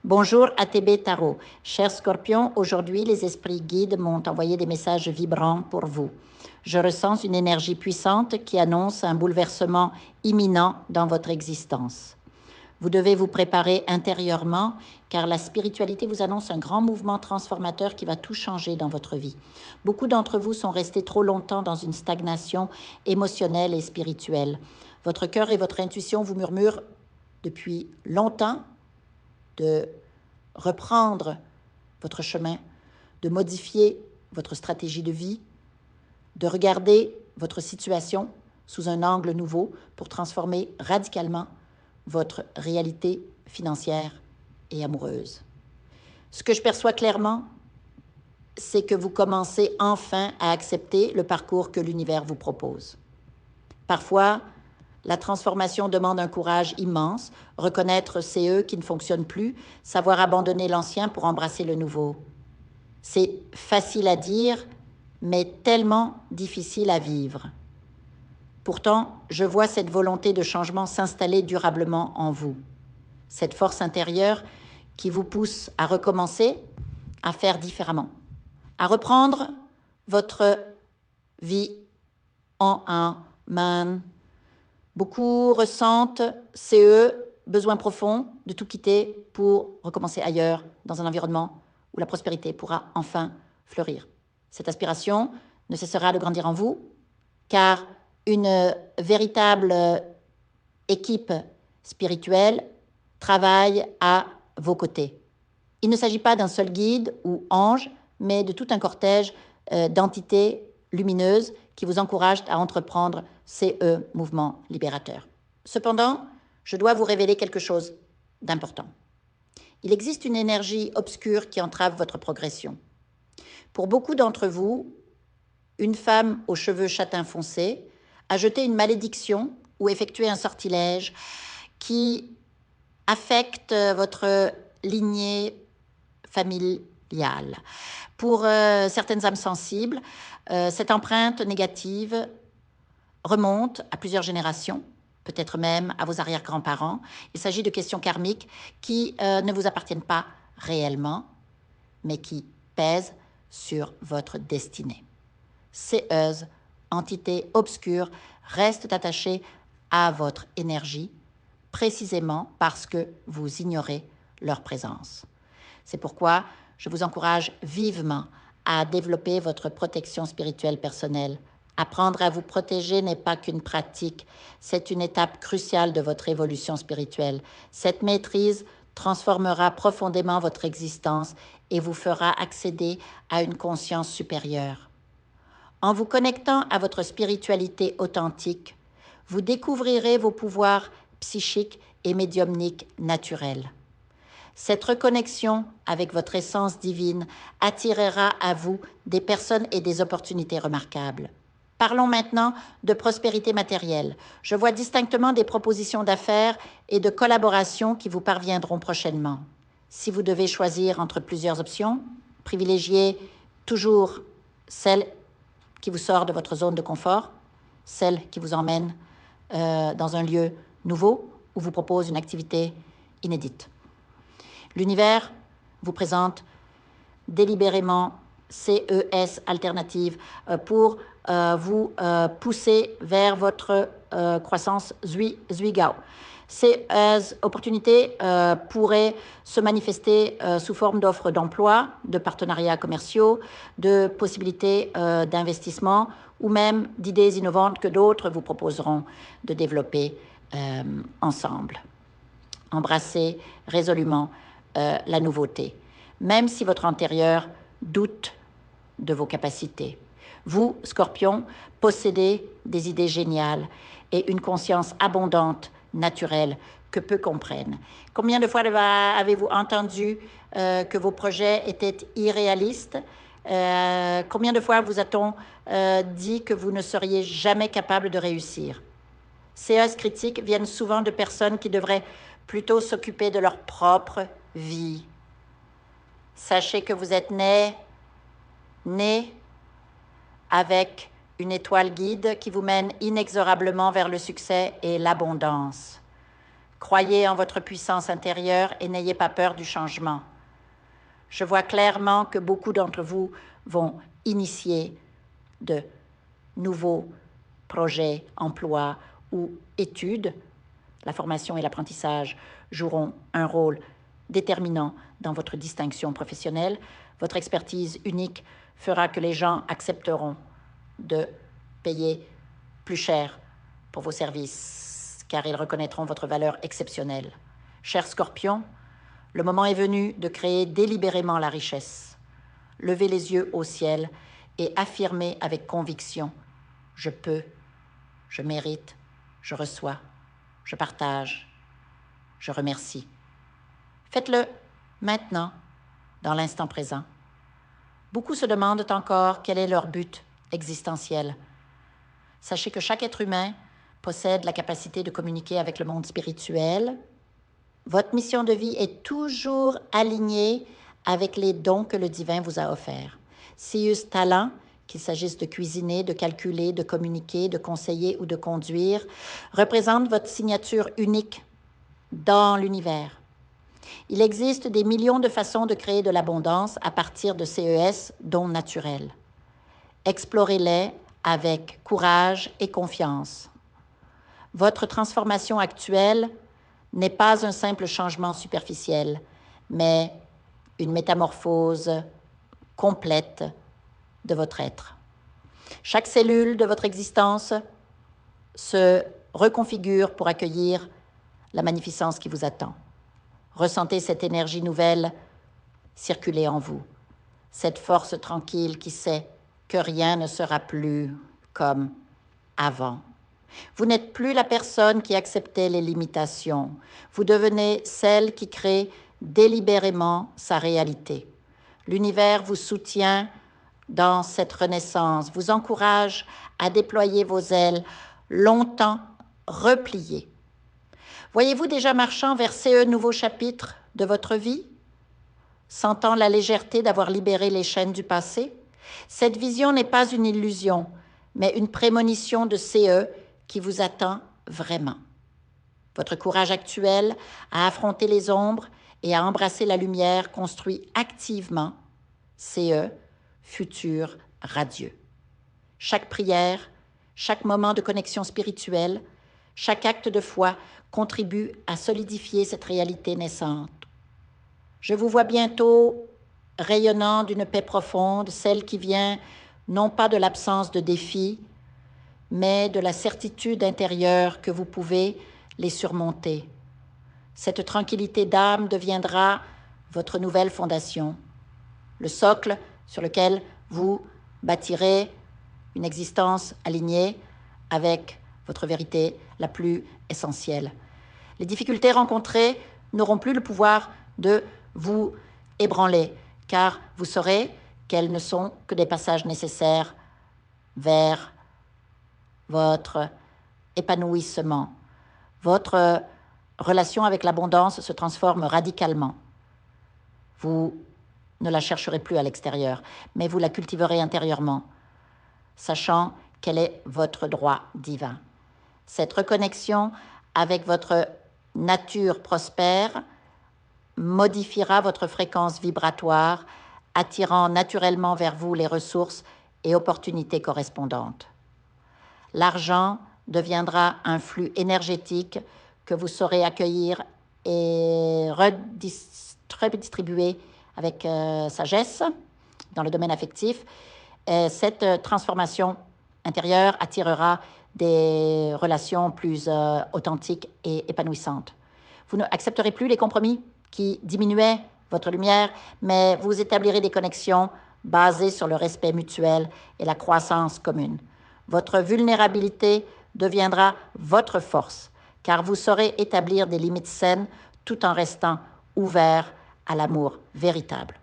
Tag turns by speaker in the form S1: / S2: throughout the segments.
S1: Bonjour ATB Tarot. Cher Scorpion, aujourd'hui les esprits guides m'ont envoyé des messages vibrants pour vous. Je ressens une énergie puissante qui annonce un bouleversement imminent dans votre existence. Vous devez vous préparer intérieurement car la spiritualité vous annonce un grand mouvement transformateur qui va tout changer dans votre vie. Beaucoup d'entre vous sont restés trop longtemps dans une stagnation émotionnelle et spirituelle. Votre cœur et votre intuition vous murmurent depuis longtemps de reprendre votre chemin, de modifier votre stratégie de vie, de regarder votre situation sous un angle nouveau pour transformer radicalement votre réalité financière et amoureuse. Ce que je perçois clairement, c'est que vous commencez enfin à accepter le parcours que l'univers vous propose. Parfois, la transformation demande un courage immense, reconnaître ces eux qui ne fonctionnent plus, savoir abandonner l'ancien pour embrasser le nouveau. C'est facile à dire, mais tellement difficile à vivre. Pourtant, je vois cette volonté de changement s'installer durablement en vous. Cette force intérieure qui vous pousse à recommencer, à faire différemment, à reprendre votre vie en main. Beaucoup ressentent CE, besoin profond de tout quitter pour recommencer ailleurs, dans un environnement où la prospérité pourra enfin fleurir. Cette aspiration ne cessera de grandir en vous, car une véritable équipe spirituelle travaille à vos côtés. Il ne s'agit pas d'un seul guide ou ange, mais de tout un cortège d'entités lumineuses qui vous encouragent à entreprendre ces mouvements libérateurs. Cependant, je dois vous révéler quelque chose d'important. Il existe une énergie obscure qui entrave votre progression. Pour beaucoup d'entre vous, une femme aux cheveux châtain foncé a jeté une malédiction ou effectué un sortilège qui affecte votre lignée familiale. Pour certaines âmes sensibles, cette empreinte négative remonte à plusieurs générations, peut-être même à vos arrière-grands-parents. Il s'agit de questions karmiques qui ne vous appartiennent pas réellement, mais qui pèsent sur votre destinée. Ces entités obscures restent attachées à votre énergie, précisément parce que vous ignorez leur présence. C'est pourquoi je vous encourage vivement à développer votre protection spirituelle personnelle. Apprendre à vous protéger n'est pas qu'une pratique, c'est une étape cruciale de votre évolution spirituelle. Cette maîtrise transformera profondément votre existence et vous fera accéder à une conscience supérieure. En vous connectant à votre spiritualité authentique, vous découvrirez vos pouvoirs psychiques et médiumniques naturels. Cette reconnexion avec votre essence divine attirera à vous des personnes et des opportunités remarquables. Parlons maintenant de prospérité matérielle. Je vois distinctement des propositions d'affaires et de collaborations qui vous parviendront prochainement. Si vous devez choisir entre plusieurs options, privilégiez toujours celle qui vous sort de votre zone de confort, celle qui vous emmène dans un lieu nouveau ou vous propose une activité inédite. L'univers vous présente délibérément CES alternatives pour vous pousser vers votre croissance Zui-Gao. Ces opportunités pourraient se manifester sous forme d'offres d'emploi, de partenariats commerciaux, de possibilités d'investissement ou même d'idées innovantes que d'autres vous proposeront de développer ensemble. Embrassez résolument la nouveauté, même si votre intérieur doute de vos capacités. Vous, Scorpion, possédez des idées géniales et une conscience abondante, naturelle, que peu comprennent. Combien de fois avez-vous entendu que vos projets étaient irréalistes? Combien de fois vous a-t-on dit que vous ne seriez jamais capable de réussir? Ces hausses critiques viennent souvent de personnes qui devraient plutôt s'occuper de leur propre vie. Sachez que vous êtes né avec une étoile guide qui vous mène inexorablement vers le succès et l'abondance. Croyez en votre puissance intérieure et n'ayez pas peur du changement. Je vois clairement que beaucoup d'entre vous vont initier de nouveaux projets, emplois ou études. La formation et l'apprentissage joueront un rôle déterminant dans votre distinction professionnelle. Votre expertise unique fera que les gens accepteront de payer plus cher pour vos services, car ils reconnaîtront votre valeur exceptionnelle. Cher Scorpion, le moment est venu de créer délibérément la richesse. Levez les yeux au ciel et affirmez avec conviction « Je peux, je mérite, je reçois, je partage, je remercie ». Faites-le maintenant, dans l'instant présent. Beaucoup se demandent encore quel est leur but existentiel. Sachez que chaque être humain possède la capacité de communiquer avec le monde spirituel. Votre mission de vie est toujours alignée avec les dons que le divin vous a offerts. Sius talent, qu'il s'agisse de cuisiner, de calculer, de communiquer, de conseiller ou de conduire, représente votre signature unique dans l'univers. Il existe des millions de façons de créer de l'abondance à partir de CES, dons naturels. Explorez-les avec courage et confiance. Votre transformation actuelle n'est pas un simple changement superficiel, mais une métamorphose complète de votre être. Chaque cellule de votre existence se reconfigure pour accueillir la magnificence qui vous attend. Ressentez cette énergie nouvelle circuler en vous, cette force tranquille qui sait que rien ne sera plus comme avant. Vous n'êtes plus la personne qui acceptait les limitations. Vous devenez celle qui crée délibérément sa réalité. L'univers vous soutient dans cette renaissance, vous encourage à déployer vos ailes longtemps repliées. Voyez-vous déjà marchant vers ce nouveau chapitre de votre vie, sentant la légèreté d'avoir libéré les chaînes du passé? Cette vision n'est pas une illusion, mais une prémonition de CE qui vous attend vraiment. Votre courage actuel à affronter les ombres et à embrasser la lumière construit activement CE, futur radieux. Chaque prière, chaque moment de connexion spirituelle, chaque acte de foi contribue à solidifier cette réalité naissante. Je vous vois bientôt rayonnant d'une paix profonde, celle qui vient non pas de l'absence de défis, mais de la certitude intérieure que vous pouvez les surmonter. Cette tranquillité d'âme deviendra votre nouvelle fondation, le socle sur lequel vous bâtirez une existence alignée avec votre vérité la plus essentielle. Les difficultés rencontrées n'auront plus le pouvoir de vous ébranler, car vous saurez qu'elles ne sont que des passages nécessaires vers votre épanouissement. Votre relation avec l'abondance se transforme radicalement. Vous ne la chercherez plus à l'extérieur, mais vous la cultiverez intérieurement, sachant quel est votre droit divin. Cette reconnexion avec votre nature prospère modifiera votre fréquence vibratoire, attirant naturellement vers vous les ressources et opportunités correspondantes. L'argent deviendra un flux énergétique que vous saurez accueillir et redistribuer avec sagesse dans le domaine affectif. Cette transformation intérieure attirera des relations plus authentiques et épanouissantes. Vous n'accepterez plus les compromis qui diminuaient votre lumière, mais vous établirez des connexions basées sur le respect mutuel et la croissance commune. Votre vulnérabilité deviendra votre force, car vous saurez établir des limites saines tout en restant ouvert à l'amour véritable.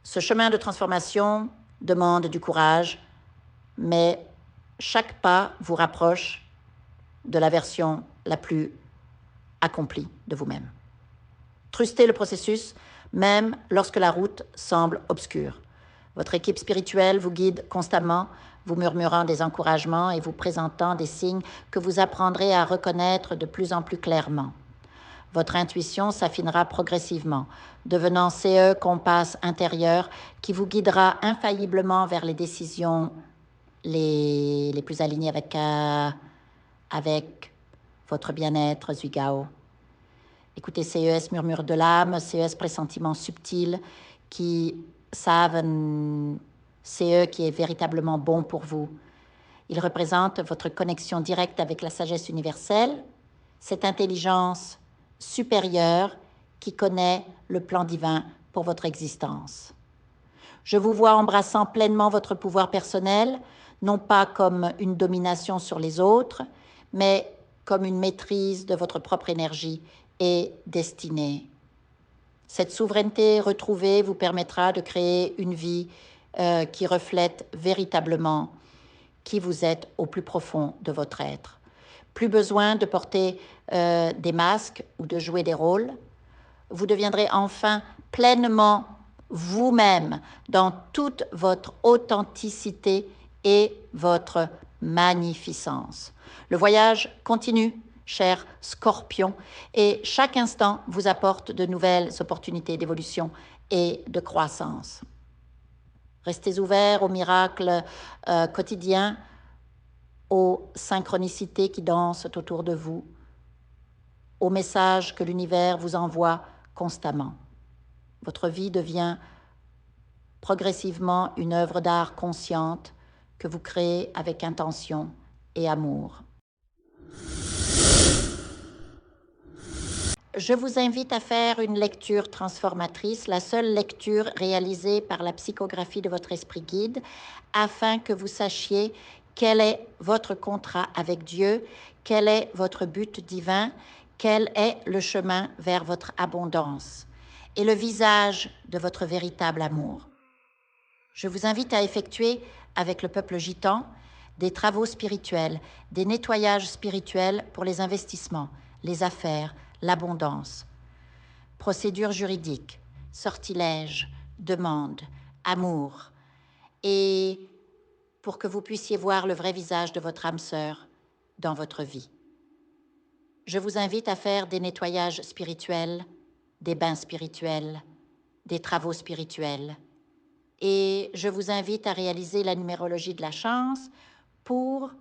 S1: Ce chemin de transformation demande du courage, mais chaque pas vous rapproche de la version la plus accomplie de vous-même. Trustez le processus, même lorsque la route semble obscure. Votre équipe spirituelle vous guide constamment, vous murmurant des encouragements et vous présentant des signes que vous apprendrez à reconnaître de plus en plus clairement. Votre intuition s'affinera progressivement, devenant CE Compass intérieur qui vous guidera infailliblement vers les décisions les plus alignées avec votre bien-être, Zhuigao. Écoutez CES murmure de l'âme, CES pressentiment subtil qui savent CE qui est véritablement bon pour vous. Il représente votre connexion directe avec la sagesse universelle, cette intelligence supérieure qui connaît le plan divin pour votre existence. Je vous vois embrassant pleinement votre pouvoir personnel, non pas comme une domination sur les autres, mais comme une maîtrise de votre propre énergie et destinée. Cette souveraineté retrouvée vous permettra de créer une vie qui reflète véritablement qui vous êtes au plus profond de votre être. Plus besoin de porter des masques ou de jouer des rôles. Vous deviendrez enfin pleinement vous-même dans toute votre authenticité et votre magnificence. Le voyage continue, cher Scorpion, et chaque instant vous apporte de nouvelles opportunités d'évolution et de croissance. Restez ouverts aux miracles quotidiens, aux synchronicités qui dansent autour de vous, aux messages que l'univers vous envoie constamment. Votre vie devient progressivement une œuvre d'art consciente que vous créez avec intention et amour. Je vous invite à faire une lecture transformatrice, la seule lecture réalisée par la psychographie de votre esprit guide, afin que vous sachiez quel est votre contrat avec Dieu, quel est votre but divin, quel est le chemin vers votre abondance et le visage de votre véritable amour. Je vous invite à effectuer avec le peuple gitan des travaux spirituels, des nettoyages spirituels pour les investissements, les affaires, l'abondance. Procédures juridiques, sortilèges, demandes, amour. Et pour que vous puissiez voir le vrai visage de votre âme sœur dans votre vie. Je vous invite à faire des nettoyages spirituels, des bains spirituels, des travaux spirituels. Et je vous invite à réaliser la numérologie de la chance pour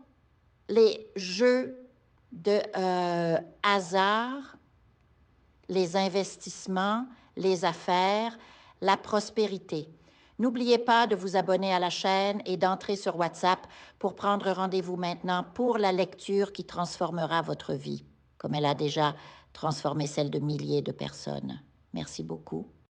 S1: les jeux de hasard, les investissements, les affaires, la prospérité. N'oubliez pas de vous abonner à la chaîne et d'entrer sur WhatsApp pour prendre rendez-vous maintenant pour la lecture qui transformera votre vie, comme elle a déjà transformé celle de milliers de personnes. Merci beaucoup.